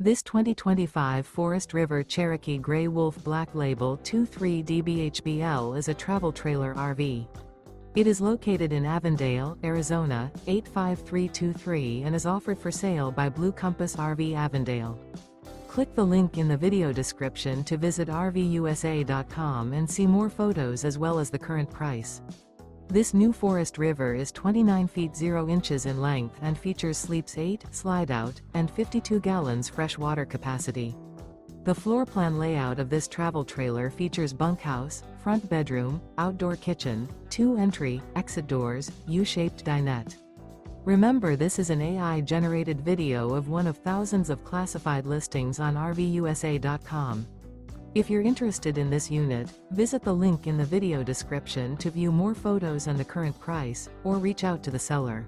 This 2025 Forest River Cherokee Grey Wolf Black Label 23DBHBL is a travel trailer RV. It is located in Avondale, Arizona, 85323 and is offered for sale by Blue Compass RV Avondale. Click the link in the video description to visit RVUSA.com and see more photos as well as the current price. This new Forest River is 29 feet 0 inches in length and features sleeps 8, slide-out, and 52 gallons fresh water capacity. The floor plan layout of this travel trailer features bunkhouse, front bedroom, outdoor kitchen, 2 entry, exit doors, U-shaped dinette. Remember, this is an AI-generated video of one of thousands of classified listings on RVUSA.com. If you're interested in this unit, visit the link in the video description to view more photos and the current price, or reach out to the seller.